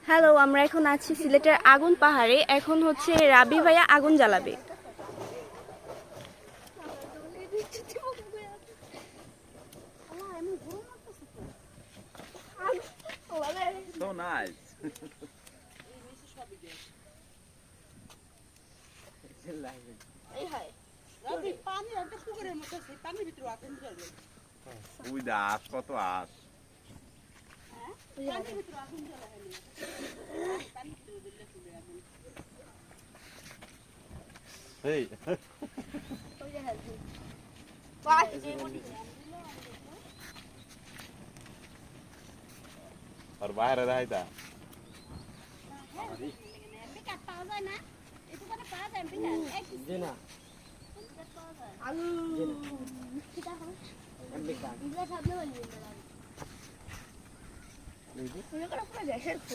Hello, আমরা এখন আছি সিলেটের আগুন পাহাড়ে। এখন হচ্ছে রাবি ভাইয়া আগুন জ্বালাবে। So nice. Uy, da ash, কত আশ। Hey. আর বাইরে রাইতা আলু